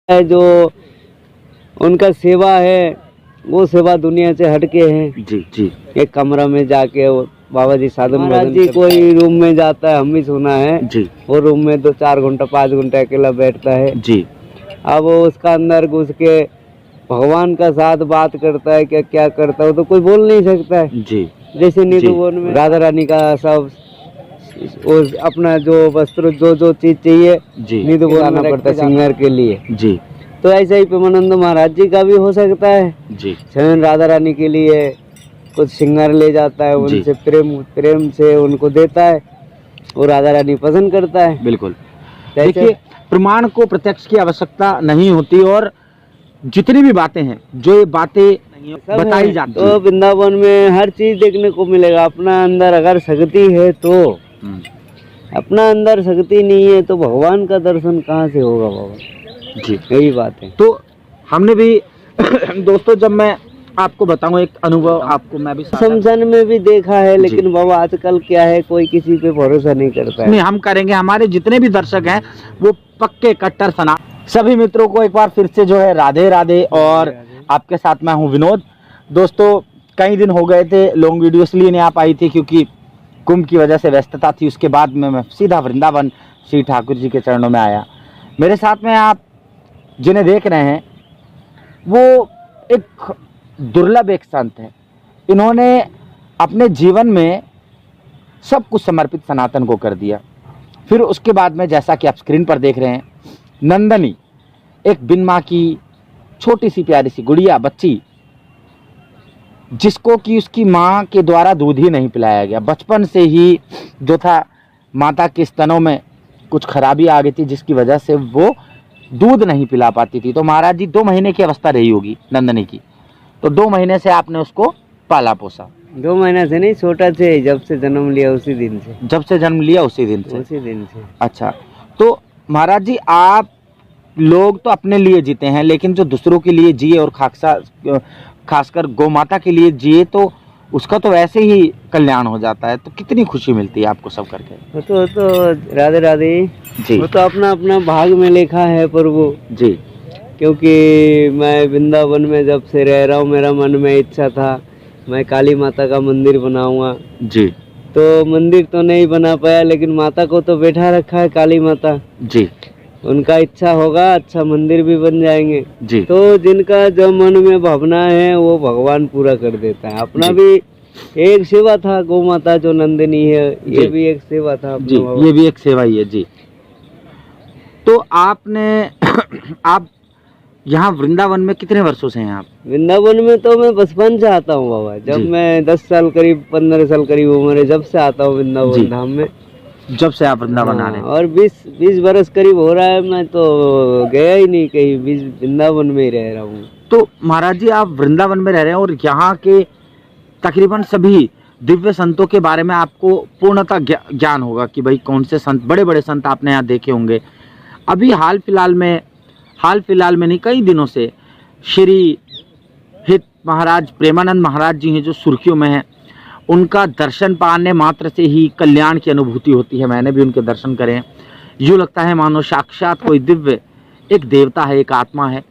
है जो उनका सेवा है वो सेवा दुनिया से हटके है। जी जी। एक कमरा में जाके वो बाबा जी साधन महाराज जी कोई रूम में जाता है, हम भी सुना है जी। वो रूम में 2-4 घंटा 5 घंटा अकेला बैठता है जी। अब वो उसका अंदर घुस के भगवान का साथ बात करता है, क्या करता है वो तो कोई बोल नहीं सकता है। जी। जैसे निधुवन में राधा रानी का सब वो अपना जो वस्त्र जो चीज चाहिए जी। निधुवन आना पड़ता है सिंगर के लिए। जी। तो ऐसा ही प्रेमानंद महाराज जी का भी हो सकता है। जी। स्वयं राधा रानी के लिए कुछ सिंगर ले जाता है, उनसे प्रेम से उनको देता है और राधा रानी पसंद करता है। बिल्कुल। देखिए, प्रमाण को प्रत्यक्ष की आवश्यकता नहीं होती और जितनी भी बातें हैं जो ये बातें बताई जाती है तो वृंदावन में हर चीज देखने को मिलेगा। अपना अंदर अगर शक्ति है तो, अपना अंदर शक्ति नहीं है तो भगवान का दर्शन कहाँ से होगा बाबा जी। यही बात है। तो हमने भी दोस्तों, जब मैं आपको बताऊं एक अनुभव आपको मैं भी शमशान में भी देखा है, लेकिन बाबा आजकल क्या है कोई किसी पे भरोसा नहीं करता है। नहीं, हम करेंगे। हमारे जितने भी दर्शक हैं वो पक्के कट्टर सना। सभी मित्रों को एक बार फिर से जो है राधे राधे। और आपके साथ मैं हूं विनोद। दोस्तों, कई दिन हो गए थे, लॉन्ग वीडियो इसलिए नहीं आ पाई थी क्योंकि कुंभ की वजह से व्यस्तता थी। उसके बाद में मैं सीधा वृंदावन श्री ठाकुर जी के चरणों में आया। मेरे साथ में आप जिन्हें देख रहे हैं वो एक दुर्लभ एक संत है। इन्होंने अपने जीवन में सब कुछ समर्पित सनातन को कर दिया। फिर उसके बाद में जैसा कि आप स्क्रीन पर देख रहे हैं, नंदनी एक बिन माँ की छोटी सी प्यारी सी गुड़िया बच्ची, जिसको कि उसकी माँ के द्वारा दूध ही नहीं पिलाया गया। बचपन से ही जो था माता के स्तनों में कुछ खराबी आ गई थी जिसकी वजह से वो दूध नहीं पिला पाती थी। तो महाराज जी 2 महीने की अवस्था रही होगी नंदनी की, तो 2 महीने से आपने उसको पाला पोसा। 2 महीने से नहीं, छोटा से, जब से जन्म लिया उसी दिन से। जब से जन्म लिया उसी दिन से। अच्छा, तो महाराज जी आप लोग तो अपने लिए जीते हैं, लेकिन जो दूसरों के लिए जिए और खासकर गौ माता के लिए जिए तो उसका तो वैसे ही कल्याण हो जाता है। तो कितनी खुशी मिलती है आपको सब करके? वो तो राधे राधे जी। वो तो अपना अपना भाग में लिखा है प्रभु जी। क्योंकि मैं वृंदावन में जब से रह रहा हूँ, मेरा मन में इच्छा था मैं काली माता का मंदिर बनाऊंगा। जी। तो मंदिर तो नहीं बना पाया, लेकिन माता को तो बैठा रखा है काली माता जी। उनका इच्छा होगा अच्छा मंदिर भी बन जाएंगे जी। तो जिनका जो मन में भावना है वो भगवान पूरा कर देता है। अपना भी एक सेवा था, गौ माता जो नंदिनी है ये भी एक सेवा था जी। ये भी एक सेवा ही है जी। तो आपने आप यहाँ वृंदावन में कितने वर्षों से हैं आप? वृंदावन में तो मैं बचपन से आता हूँ बाबा। जब मैं 10 साल करीब 15 साल करीब उम्र है, जब से आता हूँ वृंदावन धाम में। जब से आप वृंदावन आ रहे हैं? और 20 बरस करीब हो रहा है, मैं तो गया ही नहीं कहीं, वृंदावन में ही रह रहा हूँ। तो महाराज जी आप वृंदावन में रह रहे हैं और यहाँ के तकरीबन सभी दिव्य संतों के बारे में आपको पूर्णतः ज्ञान होगा कि भाई कौन से संत, बड़े बड़े संत आपने यहाँ देखे होंगे। अभी हाल फिलहाल में नहीं, कई दिनों से श्री हित महाराज प्रेमानंद महाराज जी हैं जो सुर्खियों में हैं। उनका दर्शन पाने मात्र से ही कल्याण की अनुभूति होती है। मैंने भी उनके दर्शन करे हैं। यूँ लगता है मानो साक्षात कोई दिव्य एक देवता है, एक आत्मा है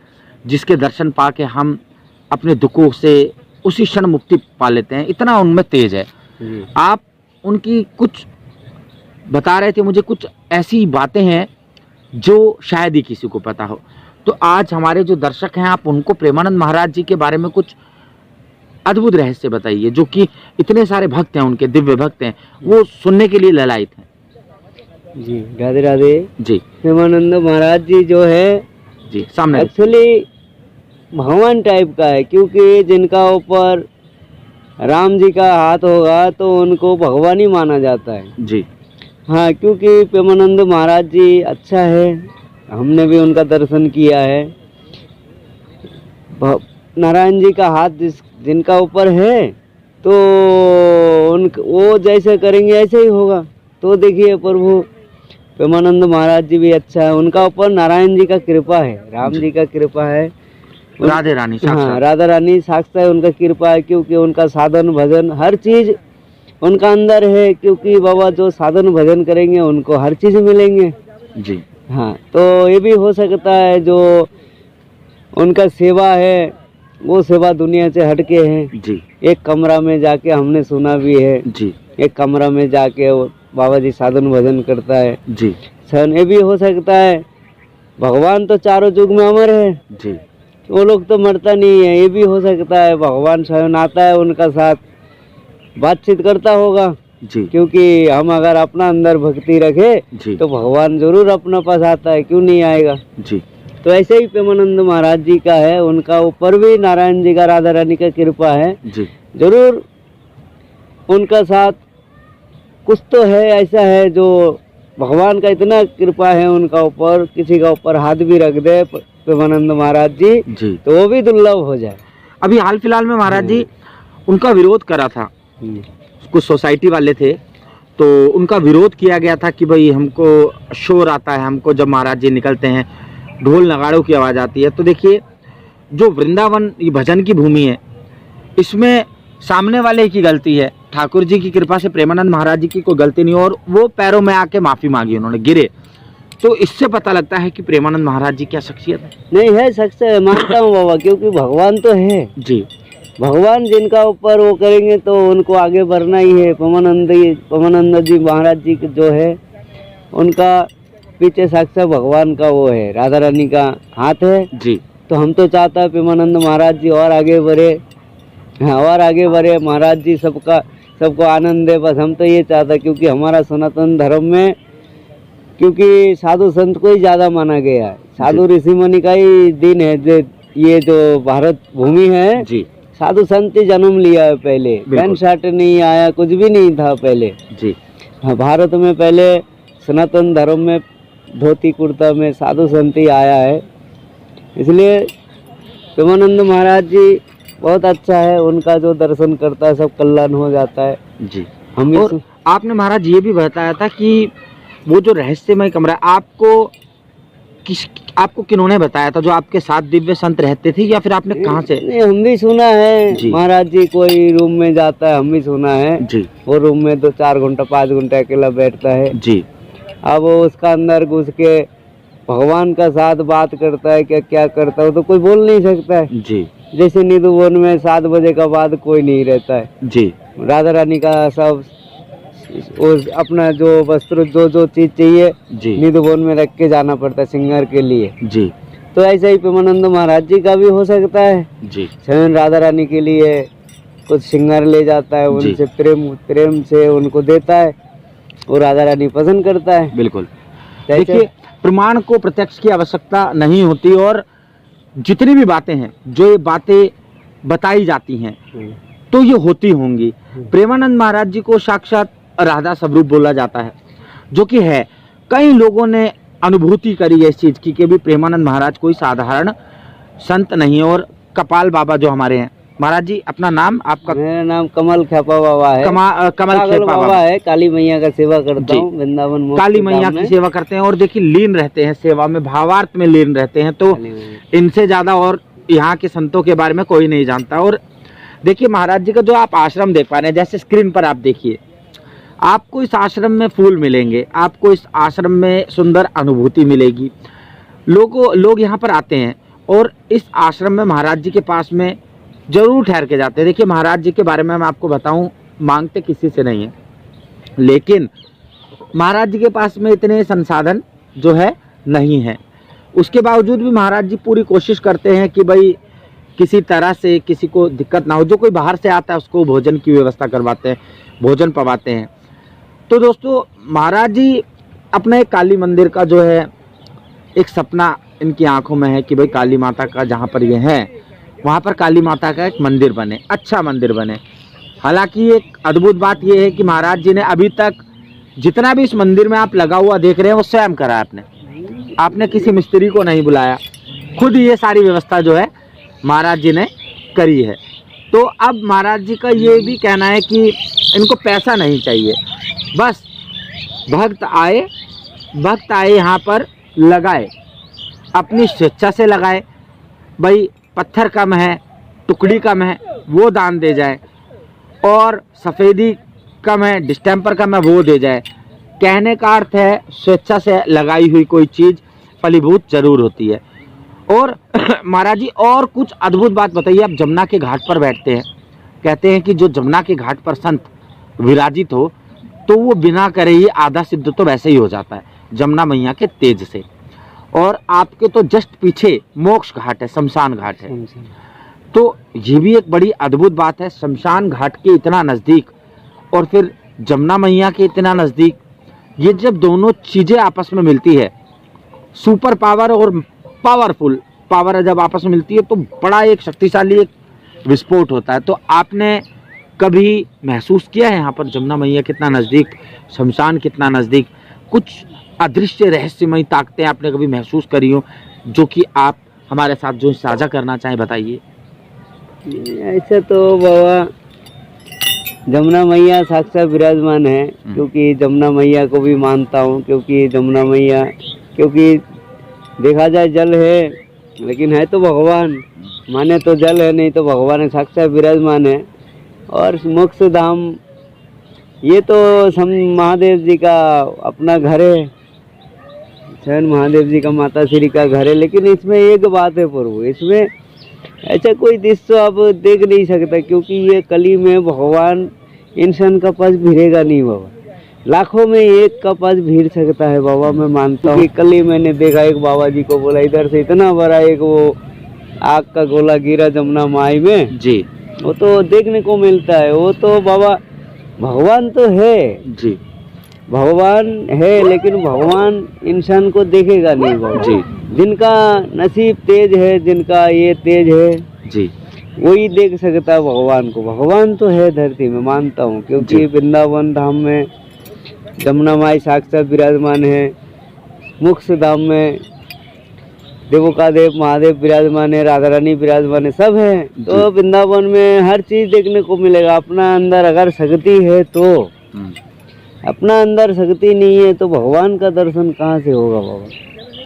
जिसके दर्शन पा के हम अपने दुखों से उसी क्षण मुक्ति पा लेते हैं। इतना उनमें तेज है। आप उनकी कुछ बता रहे थे मुझे, कुछ ऐसी बातें हैं जो शायद ही किसी को पता हो। तो आज हमारे जो दर्शक हैं आप उनको प्रेमानंद महाराज जी के बारे में कुछ अद्भुत रहस्य बताइए, जो कि इतने सारे भक्त हैं उनके, दिव्य भक्त हैं, वो सुनने के लिए ललायित हैं। जी राधे राधे जी। प्रेमानंद महाराज जी जो है जी सामने एक्चुअली भगवान टाइप का है, क्योंकि जिनका ऊपर राम जी का हाथ होगा तो उनको भगवान ही माना जाता है जी। हाँ, क्योंकि प्रेमानंद महाराज जी अच्छा है, हमने भी उनका दर्शन किया है। नारायण जी का हाथ जिनका ऊपर है तो वो जैसे करेंगे ऐसे ही होगा। तो देखिए प्रभु प्रेमानंद महाराज जी भी अच्छा है, उनका ऊपर नारायण जी का कृपा है, राम जी का कृपा है, राधे रानी हाँ राधा रानी साक्षात उनका कृपा है, क्योंकि उनका साधन भजन हर चीज उनका अंदर है। क्योंकि बाबा जो साधन भजन करेंगे उनको हर चीज मिलेंगे जी। हाँ, तो ये भी हो सकता है जो उनका सेवा है, वो सेवा दुनिया से हटके है। जी एक कमरा में जाके हमने सुना भी है, जी एक कमरा में जाके वो बाबा जी साधन भजन करता है। जी सन ये भी हो सकता है, भगवान तो चारों युग में अमर है, जी वो लोग तो मरता नहीं है। ये भी हो सकता है भगवान स्वयं आता है, उनका साथ बातचीत करता होगा, जी क्योंकि हम अगर अपना अंदर भक्ति रखे जी तो भगवान जरूर अपना पास आता है, क्यों नहीं आएगा। जी तो ऐसे ही प्रेमानंद महाराज जी का है, उनका ऊपर भी नारायण जी का, राधा रानी का कृपा है। जी जरूर उनका साथ कुछ तो है, ऐसा है जो भगवान का इतना कृपा है उनका ऊपर, किसी का ऊपर हाथ भी रख दे प्रेमानंद महाराज जी जी तो वो भी दुर्लभ हो जाए। अभी हाल फिलहाल में महाराज जी उनका विरोध करा था, कुछ सोसाइटी वाले थे, तो उनका विरोध किया गया था कि भाई हमको शोर आता है, हमको जब महाराज जी निकलते हैं ढोल नगाड़ों की आवाज़ आती है। तो देखिए, जो वृंदावन ये भजन की भूमि है, इसमें सामने वाले की गलती है, ठाकुर जी की कृपा से प्रेमानंद महाराज जी की कोई गलती नहीं, और वो पैरों में आके माफ़ी मांगी, उन्होंने गिरे। तो इससे पता लगता है कि प्रेमानंद महाराज जी क्या शख्सियत है। नहीं है, सच मानता हूँ बाबा, क्योंकि भगवान तो है। जी भगवान जिनका ऊपर वो करेंगे तो उनको आगे बढ़ना ही है। प्रेमानंद जी महाराज जी जो है, उनका पीछे साक्षात भगवान का वो है, राधा रानी का हाथ है। जी तो हम तो चाहता है प्रेमानंद महाराज जी और आगे बढ़े, और आगे बढ़े, महाराज जी सबको आनंद दे, बस हम तो ये चाहता, क्योंकि हमारा सनातन धर्म में क्योंकि साधु संत को ही ज़्यादा माना गया है। साधु ऋषि मुनि का ही दिन है, ये जो भारत भूमि है, जी साधु संत ही जन्म लिया है। पहले पैंट शर्ट नहीं आया, कुछ भी नहीं था पहले। जी भारत में पहले सनातन धर्म में धोती कुर्ता में साधु संत ही आया है। इसलिए प्रेमानंद महाराज जी बहुत अच्छा है, उनका जो दर्शन करता है सब कल्याण हो जाता है। जी हम और आपने महाराज ये भी बताया था कि वो जो रहस्यमय कमरा आपको किन्होंने बताया था, जो आपके साथ दिव्य संत रहते थे, या फिर आपने कहाँ से? नहीं, हम भी सुना है जी। महाराज जी कोई रूम में जाता है, हम भी सुना है जी वो रूम में 2-4 घंटा 5 घंटा अकेला बैठता है। जी अब वो उसका अंदर घुस के भगवान का साथ बात करता है, क्या करता है वो तो कोई बोल नहीं सकता है। जी जैसे निधुवन में 7 बजे का बाद कोई नहीं रहता है। जी राधा रानी का सब उस अपना जो वस्त्र जो चीज चाहिए जी निधुवन में रख के जाना पड़ता है सिंगार के लिए। जी तो ऐसे ही प्रेमानंद महाराज जी का भी हो सकता है, जी स्वयं राधा रानी के लिए कुछ सिंगार ले जाता है, जी। उनसे प्रेम से उनको देता है, और राधा रानी पसंद करता है। बिल्कुल। जैसे- देखिए, प्रमाण को प्रत्यक्ष की आवश्यकता नहीं होती, और जितनी भी बातें हैं, जो ये बातें बताई जाती हैं, तो ये होती होंगी। प्रेमानंद महाराज जी को साक्षात राधा स्वरूप बोला जाता है, जो कि है। कई लोगों ने अनुभूति करी है इस चीज की कि भी प्रेमानंद महाराज कोई साधारण संत नहीं है। और कपाल बाबा जो हमारे हैं, महाराज जी अपना नाम आपका? मेरा नाम कमल खेपा बाबा है। कमल खेपा बाबा है। काली मैया का सेवा करता जी। हूँ वृंदावन मोक्ष काली धाम मैया में। की सेवा करते हैं, और देखिए लीन रहते हैं सेवा में, भावार्थ में लीन रहते हैं। तो काली मैया। इनसे ज्यादा और यहाँ के संतों के बारे में कोई नहीं जानता। और देखिए महाराज जी का जो आप आश्रम देख पा रहे हैं, जैसे स्क्रीन पर आप देखिए, आपको इस आश्रम में फूल मिलेंगे, आपको इस आश्रम में सुंदर अनुभूति मिलेगी। लोग यहाँ पर आते हैं और इस आश्रम में महाराज जी के पास में जरूर ठहर के जाते हैं। देखिए महाराज जी के बारे में मैं आपको बताऊं, मांगते किसी से नहीं है, लेकिन महाराज जी के पास में इतने संसाधन जो है नहीं है। उसके बावजूद भी महाराज जी पूरी कोशिश करते हैं कि भाई किसी तरह से किसी को दिक्कत ना हो। जो कोई बाहर से आता है उसको भोजन की व्यवस्था करवाते हैं, भोजन पवाते हैं। तो दोस्तों, महाराज जी अपने एक काली मंदिर का जो है एक सपना इनकी आंखों में है कि भाई काली माता का जहाँ पर ये है वहाँ पर काली माता का एक मंदिर बने, अच्छा मंदिर बने। हालांकि एक अद्भुत बात यह है कि महाराज जी ने अभी तक जितना भी इस मंदिर में आप लगा हुआ देख रहे हैं वो स्वयं करा है। आपने किसी मिस्त्री को नहीं बुलाया, खुद ये सारी व्यवस्था जो है महाराज जी ने करी है। तो अब महाराज जी का ये भी कहना है कि इनको पैसा नहीं चाहिए, बस भक्त आए यहाँ पर लगाए, अपनी स्वेच्छा से लगाए। भाई पत्थर कम है, टुकड़ी कम है, वो दान दे जाए, और सफ़ेदी कम है, डिस्टेम्पर कम है, वो दे जाए। कहने का अर्थ है स्वेच्छा से लगाई हुई कोई चीज़ फलीभूत जरूर होती है। और महाराज जी और कुछ अद्भुत बात बताइए। आप जमुना के घाट पर बैठते हैं, कहते हैं कि जो जमुना के घाट पर संत विराजित हो तो वो बिना करे ही आधा सिद्ध तो वैसे ही हो जाता है जमुना मैया के तेज से। और आपके तो जस्ट पीछे मोक्ष घाट है, शमशान घाट है, तो ये भी एक बड़ी अद्भुत बात है। शमशान घाट के इतना नज़दीक और फिर जमुना मैया के इतना नज़दीक, ये जब दोनों चीज़ें आपस में मिलती है, सुपर पावर और पावरफुल पावर जब आपस में मिलती है तो बड़ा एक शक्तिशाली एक विस्फोट होता है। तो आपने कभी महसूस किया है यहाँ पर जमुना मैया कितना नज़दीक, शमशान कितना नज़दीक, कुछ अदृश्य रहस्यमयी ताकतें आपने कभी महसूस करी हो जो कि आप हमारे साथ जो साझा करना चाहें, बताइए। ऐसे तो बाबा जमुना मैया साक्षात विराजमान है, क्योंकि जमुना मैया को भी मानता हूँ, क्योंकि जमुना मैया, क्योंकि देखा जाए जल है लेकिन है तो भगवान, माने तो जल है नहीं तो भगवान है, साक्षात विराजमान है। और मोक्ष धाम ये तो महादेव जी का अपना घर है, स्वयं महादेव जी का माता श्री का घर है। लेकिन इसमें एक बात है प्रभु, इसमें ऐसा कोई दृश्य आप देख नहीं सकता, क्योंकि ये कली में भगवान इंसान का पास भिड़ेगा नहीं बाबा, लाखों में एक का पास भीड़ सकता है बाबा। मैं मानता हूँ, कल ही मैंने देखा एक बाबा जी को बोला इधर से इतना बड़ा एक वो आग का गोला गिरा जमुना माई में जी, वो तो देखने को मिलता है। वो तो बाबा भगवान तो है जी, भगवान है, लेकिन भगवान इंसान को देखेगा नहीं बाबा जी। जिनका नसीब तेज है, जिनका ये तेज है जी, वही देख सकता है भगवान को। भगवान तो है धरती में, मानता हूँ, क्योंकि वृंदावन धाम में जमुना माई साक्षात विराजमान है, मोक्ष धाम में देवों का देव महादेव विराजमान है, राधा रानी विराजमान है, सब है। तो वृंदावन में हर चीज देखने को मिलेगा। अपना अंदर अगर शक्ति है तो, अपना अंदर शक्ति नहीं है तो भगवान का दर्शन कहाँ से होगा बाबा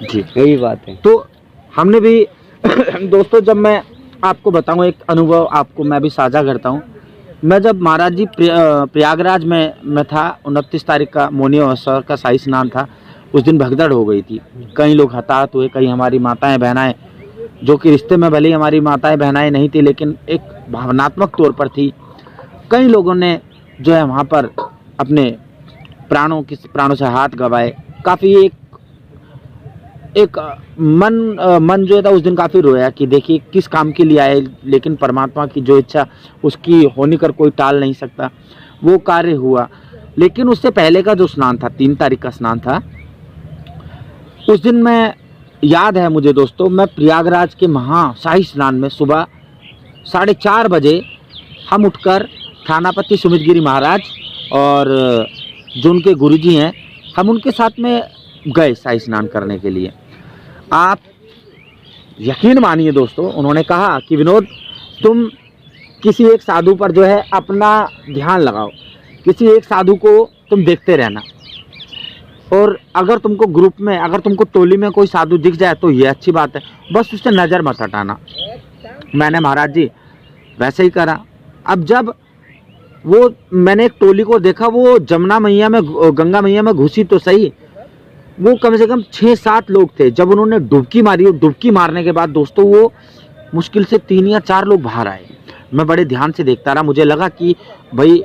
जी, यही बात है। तो हमने भी दोस्तों, जब मैं आपको बताऊं एक अनुभव आपको मैं भी साझा करता हूं। मैं जब महाराज जी प्रयागराज में था, 29 तारीख का मौनी अवसर का शाही स्नान था, उस दिन भगदड़ हो गई थी, कई लोग हताहत हुए, कई हमारी माताएं बहनाएं जो कि रिश्ते में भले ही हमारी माताएं बहनाएं नहीं थी लेकिन एक भावनात्मक तौर पर थी, कई लोगों ने जो है वहाँ पर अपने प्राणों से हाथ गंवाए। काफ़ी एक मन जो था उस दिन काफ़ी रोया कि देखिए किस काम के लिए आए, लेकिन परमात्मा की जो इच्छा उसकी होने कर कोई टाल नहीं सकता, वो कार्य हुआ। लेकिन उससे पहले का जो स्नान था, 3 तारीख का स्नान था, उस दिन मैं याद है मुझे दोस्तों, मैं प्रयागराज के महाशाही स्नान में सुबह 4:30 बजे हम उठकर थानापति सुमित गिरी महाराज और जो उनके गुरुजी हैं, हम उनके साथ में गए शाही स्नान करने के लिए। आप यकीन मानिए दोस्तों, उन्होंने कहा कि विनोद तुम किसी एक साधु पर जो है अपना ध्यान लगाओ, किसी एक साधु को तुम देखते रहना, और अगर तुमको ग्रुप में, अगर तुमको टोली में कोई साधु दिख जाए तो ये अच्छी बात है, बस उससे नज़र मत हटाना। मैंने महाराज जी वैसे ही करा। अब जब वो मैंने एक टोली को देखा, वो जमुना मैया में, गंगा मैया में घुसी तो सही, वो कम से कम 6-7 लोग थे। जब उन्होंने डुबकी मारी, और डुबकी मारने के बाद दोस्तों वो मुश्किल से 3 या 4 लोग बाहर आए। मैं बड़े ध्यान से देखता रहा, मुझे लगा कि भाई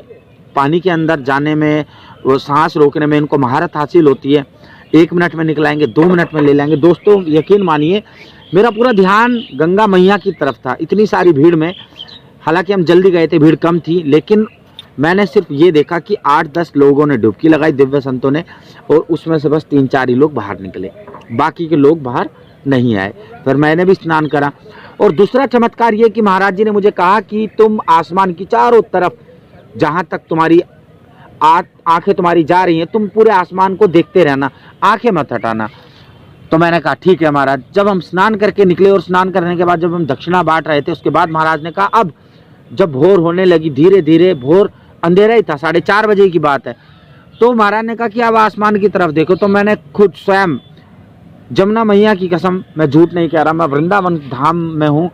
पानी के अंदर जाने में, वो सांस रोकने में इनको महारत हासिल होती है, 1 मिनट में निकलाएंगे, 2 मिनट में ले लेंगे। दोस्तों यकीन मानिए मेरा पूरा ध्यान गंगा मैया की तरफ था, इतनी सारी भीड़ में। हालांकि हम जल्दी गए थे, भीड़ कम थी, लेकिन मैंने सिर्फ ये देखा कि 8-10 लोगों ने डुबकी लगाई, दिव्य संतों ने, और उसमें से बस 3-4 ही लोग बाहर निकले, बाकी के लोग बाहर नहीं आए। फिर मैंने भी स्नान करा। और दूसरा चमत्कार ये कि महाराज जी ने मुझे कहा कि तुम आसमान की चारों तरफ, जहाँ तक तुम्हारी आंखें तुम्हारी जा रही हैं, तुम पूरे आसमान को देखते रहना, आंखें मत हटाना। तो मैंने कहा ठीक है महाराज। जब हम स्नान करके निकले, और स्नान करने के बाद जब हम दक्षिणा बांट रहे थे, उसके बाद महाराज ने कहा अब जब भोर होने लगी, धीरे धीरे भोर, अंधेरा ही था, 4:30 बजे की बात है, तो महाराज ने कहा कि अब आसमान की तरफ देखो। तो मैंने खुद स्वयं जमुना मैया की कसम, मैं झूठ नहीं कह रहा, मैं वृंदावन धाम में हूँ,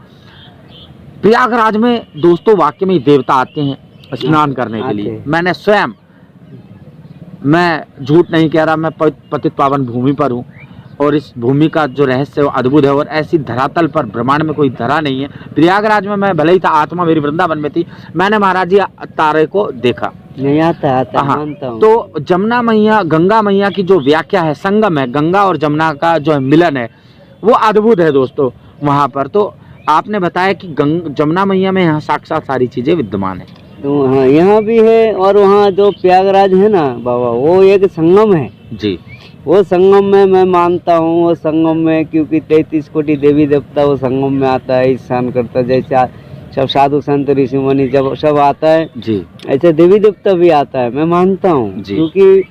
प्रयागराज में दोस्तों वाकई में देवता आते हैं स्नान करने के लिए। मैंने स्वयं, मैं झूठ नहीं कह रहा, मैं पतित पावन भूमि पर हूँ, और इस भूमि का जो रहस्य है वो अद्भुत है, और ऐसी धरातल पर ब्रह्मांड में कोई धरा नहीं है। प्रयागराज में मैं भले ही था, आत्मा मेरी वृंदावन में थी, मैंने महाराज जी तारे को देखा। नहीं आता हाँ, मानता हूँ। तो जमुना मैया, गंगा मैया की जो व्याख्या है, संगम है, गंगा और जमुना का जो मिलन है वो अद्भुत है दोस्तों वहाँ पर। तो आपने बताया कि जमुना मैया में यहाँ साक्षात सारी चीजें विद्यमान है। तो हाँ, यहाँ भी है, और वहाँ जो प्रयागराज है ना बाबा, वो एक संगम है जी। वो संगम में मैं मानता हूँ, वो संगम में, क्योंकि 33 कोटि देवी देवता वो संगम में आता है, स्नान करता है। जैसे सब साधु संत ऋषि मुनि जब सब आता है जी, ऐसे देवी देवता भी आता है, मैं मानता हूँ। जी। क्योंकि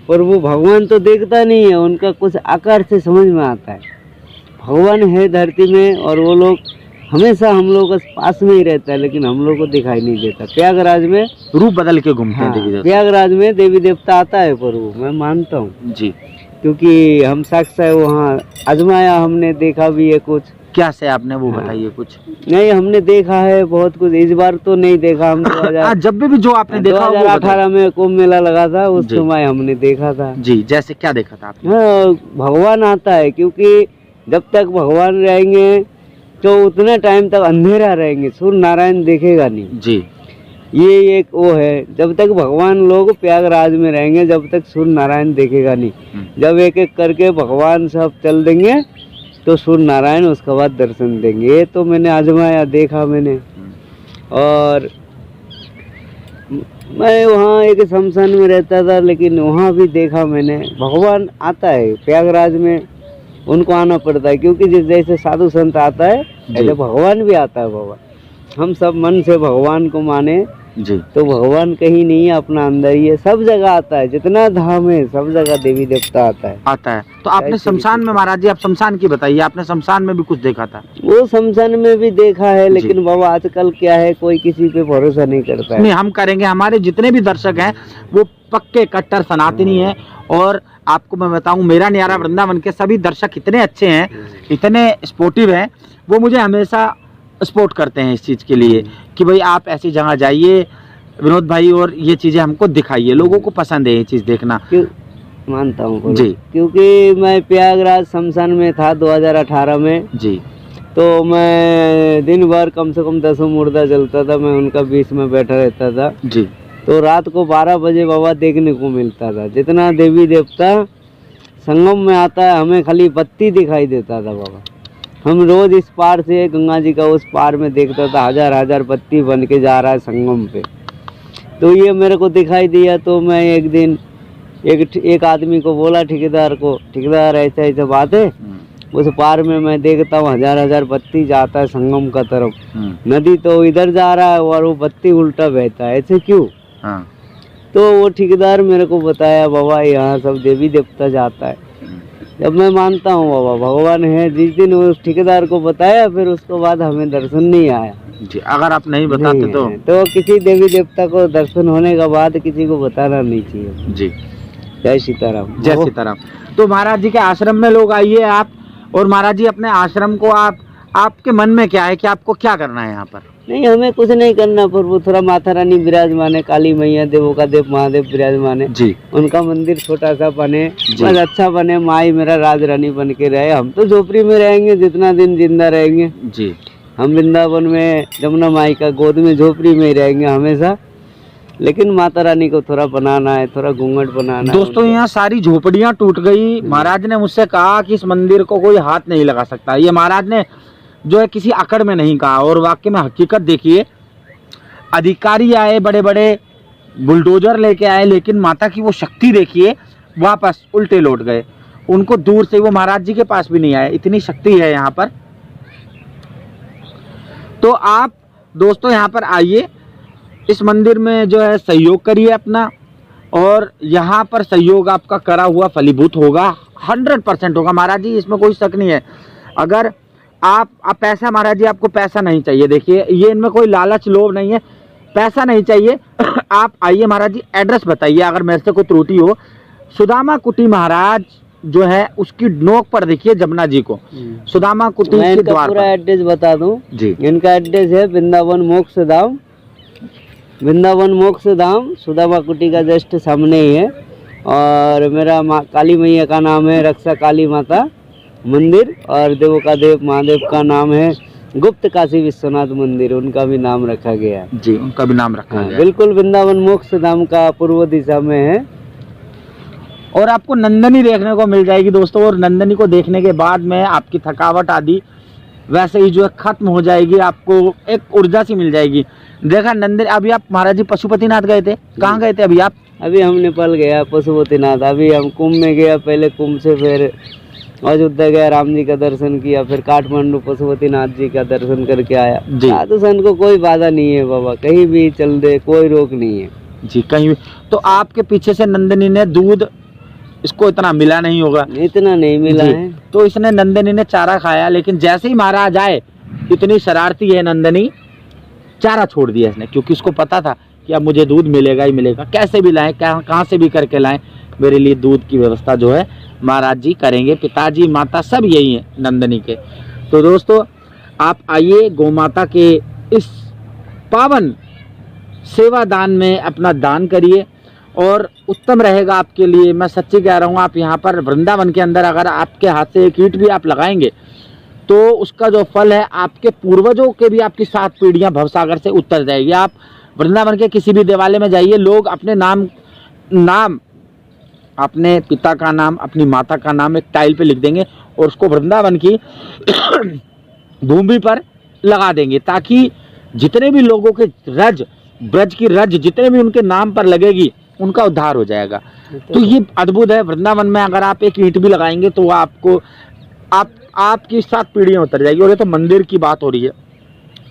प्रभु भगवान तो देखता नहीं है, उनका कुछ आकार से समझ में आता है। भगवान है धरती में, और वो लोग हमेशा हम लोग के पास में ही रहता है, लेकिन हम लोग को दिखाई नहीं देता। प्रयागराज में रूप बदल के घूमते हैं हाँ, देवी देवता। प्रयागराज में देवी देवता आता है प्रभु, मैं मानता हूँ। जी, क्योंकि हम साक्षात वहाँ आजमाया, हमने देखा भी है कुछ। क्या से आपने वो हाँ। बताइए कुछ। नहीं, हमने देखा है बहुत कुछ। इस बार तो नहीं देखा हम। जब भी जो आपने देखा हो वो 2018 में कुंभ मेला लगा था, उस जी। समय हमने देखा था। जी, जैसे क्या देखा था आपने? हाँ, भगवान आता है, क्योंकि जब तक भगवान रहेंगे तो उतने टाइम तक अंधेरा रहेंगे, सूर्य नारायण देखेगा नहीं। जी, ये एक वो है, जब तक भगवान लोग प्रयागराज में रहेंगे, जब तक सूर्य नारायण देखेगा नहीं। जब एक एक करके भगवान सब चल देंगे तो सूर्य नारायण उसके बाद दर्शन देंगे। ये तो मैंने आजमाया, देखा मैंने। और मैं वहाँ एक शमशान में रहता था, लेकिन वहाँ भी देखा मैंने, भगवान आता है प्रयागराज में। उनको आना पड़ता है, क्योंकि जैसे साधु संत आता है ऐसे भगवान भी आता है। बाबा, हम सब मन से भगवान को माने जी, तो भगवान कहीं नहीं है, अपना अंदर ही है। सब जगह आता है, जितना धाम है सब जगह देवी देवता आता है। तो आपने शमशान में, महाराज जी आप शमशान की बताइए, आपने शमशान में भी कुछ देखा था? वो शमशान में भी देखा है, लेकिन बाबा आजकल क्या है, कोई किसी पे भरोसा नहीं करता है। नहीं, हम करेंगे। हमारे जितने भी दर्शक हैं वो पक्के कट्टर सनातनी हैं, और आपको मैं बताऊं, मेरा न्यारा वृंदावन के सभी दर्शक इतने अच्छे हैं, इतने स्पोर्टिव हैं, वो मुझे हमेशा सपोर्ट करते हैं इस चीज़ के लिए कि भाई आप ऐसी जगह जाइए विनोद भाई, और ये चीज़ें हमको दिखाइए। लोगों को पसंद है ये चीज़ देखना। मानता हूँ जी, क्योंकि मैं प्रयागराज शमशान में था 2018 में जी। तो मैं दिन भर कम से कम 10 मुर्दा जलता था, मैं उनका बीच में बैठा रहता था जी। तो रात को 12 बजे बाबा देखने को मिलता था। जितना देवी देवता संगम में आता है, हमें खाली बत्ती दिखाई देता था बाबा। हम रोज इस पार से गंगा जी का उस पार में देखता था, हजार हजार बत्ती बन के जा रहा है संगम पे। तो ये मेरे को दिखाई दिया, तो मैं एक दिन एक आदमी को बोला, ठेकेदार को, ठेकेदार ऐसा ऐसा बात है, उस पार में मैं देखता हूँ हजार हजार बत्ती जाता है संगम का तरफ। नदी तो इधर जा रहा है और वो बत्ती उल्टा बहता है, ऐसे क्यों? हाँ। तो वो ठेकेदार मेरे को बताया, बाबा यहाँ सब देवी देवता जाता है। जब मैं मानता हूँ बाबा भगवान है, जिस दिन उस ठेकेदार को बताया, फिर उसके बाद हमें दर्शन नहीं आया जी। अगर आप नहीं बताते नहीं तो किसी देवी देवता को दर्शन होने के बाद किसी को बताना नहीं चाहिए जी। जय सीताराम, जय सीताराम। तो महाराज जी के आश्रम में लोग आइए आप, और महाराज जी अपने आश्रम को आपके मन में क्या है कि आपको क्या करना है यहाँ पर? नहीं, हमें कुछ नहीं करना, प्रभु थोड़ा माता रानी विराजमान है, काली मैया, देवों का देव महादेव विराजमान है जी। उनका मंदिर छोटा सा बने, बस अच्छा बने, माई मेरा राज रानी बन के रहे। हम तो झोपड़ी में रहेंगे जितना दिन जिंदा रहेंगे जी। हम वृंदावन में जमुना माई का गोद में झोपड़ी में ही रहेंगे हमेशा, लेकिन माता रानी को थोड़ा बनाना है, थोड़ा घूंघट बनाना है। दोस्तों यहाँ सारी झोपड़ियाँ टूट गई। महाराज ने मुझसे कहा कि इस मंदिर को कोई हाथ नहीं लगा सकता। ये महाराज ने जो है किसी अकड़ में नहीं कहा, और वाकई में हकीकत देखिए, अधिकारी आए, बड़े बड़े बुलडोजर लेके आए, लेकिन माता की वो शक्ति देखिए, वापस उल्टे लौट गए। उनको दूर से वो महाराज जी के पास भी नहीं आए, इतनी शक्ति है यहाँ पर। तो आप दोस्तों यहाँ पर आइए, इस मंदिर में जो है सहयोग करिए अपना, और यहाँ पर सहयोग आपका करा हुआ फलीभूत होगा, 100% होगा महाराज जी, इसमें कोई शक नहीं है। अगर आप पैसा, महाराज जी आपको पैसा नहीं चाहिए, देखिए ये इनमें कोई लालच लोभ नहीं है, पैसा नहीं चाहिए। आप आइए महाराज जी, एड्रेस बताइए अगर मेरे से कोई त्रुटि हो। सुदामा कुटी महाराज जो है उसकी नोक पर देखिए जमुना जी को, सुदामा कुटी के द्वार पूरा एड्रेस बता दूं जी। इनका एड्रेस है वृंदावन मोक्ष धाम, वृंदावन मोक्ष धाम सुदामा कुटी का जस्ट सामने ही है। और मेरा काली मैया का नाम है रक्षा काली माता, मंदिर, और देवों का देव महादेव का नाम है गुप्त काशी विश्वनाथ मंदिर, उनका भी नाम रखा गया है। जी, उनका भी नाम रखा हाँ, गया। बिल्कुल वृंदावन मोक्ष धाम का पूर्व दिशा में है। और आपको नंदनी देखने को मिल जाएगी दोस्तों, और नंदनी को देखने के बाद में आपकी थकावट आदि वैसे ही जो है खत्म हो जाएगी, आपको एक ऊर्जा सी मिल जाएगी। देखा नंदनी, अभी आप महाराज जी पशुपतिनाथ गए थे, कहाँ गए थे अभी आप? अभी हम नेपाल गया पशुपतिनाथ, अभी हम कुंभ में गया, पहले कुंभ से फिर अयोध्या गया, राम जी का दर्शन किया, फिर काठमांडू पशुपतिनाथ जी का दर्शन करके आया। जी। साधु संत को कोई बाधा नहीं है बाबा, कहीं भी चल दे, कोई रोक नहीं है जी, कहीं भी। तो आपके पीछे से नंदनी ने दूध, इसको इतना मिला नहीं होगा, इतना नहीं मिला जी। है। तो इसने नंदनी ने चारा खाया, लेकिन जैसे ही महाराज आए, इतनी शरारती है नंदनी, चारा छोड़ दिया इसने, क्योंकि उसको पता था कि अब मुझे दूध मिलेगा ही मिलेगा, कैसे भी लाएं, कहाँ से भी करके लाएं, मेरे लिए दूध की व्यवस्था जो है महाराज जी करेंगे। पिताजी माता सब यही है नंदनी के। तो दोस्तों आप आइए, गौ माता के इस पावन सेवा दान में अपना दान करिए, और उत्तम रहेगा आपके लिए। मैं सच्ची कह रहा हूँ, आप यहाँ पर वृंदावन के अंदर अगर आपके हाथ से एक ईंट भी आप लगाएंगे तो उसका जो फल है, आपके पूर्वजों के भी आपकी 7 पीढ़ियाँ भवसागर से उतर जाएगी। आप वृंदावन के किसी भी देवालय में जाइए, लोग अपने नाम अपने पिता का नाम, अपनी माता का नाम एक टाइल पे लिख देंगे और उसको वृंदावन की भूमि पर लगा देंगे, ताकि जितने भी लोगों के ब्रज की रज जितने भी उनके नाम पर लगेगी, उनका उद्धार हो जाएगा। तो ये अद्भुत है। वृंदावन में अगर आप एक ईंट भी लगाएंगे तो आपको आपकी 7 पीढ़ियां उतर जाएगी। और ये तो मंदिर की बात हो रही है।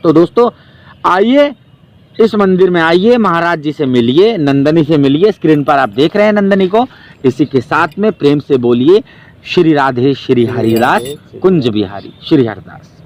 तो दोस्तों आइए, इस मंदिर में आइए, महाराज जी से मिलिए, नंदनी से मिलिए। स्क्रीन पर आप देख रहे हैं नंदनी को। इसी के साथ में प्रेम से बोलिए श्री राधे श्री हरिदास कुंज बिहारी श्री हरिदास।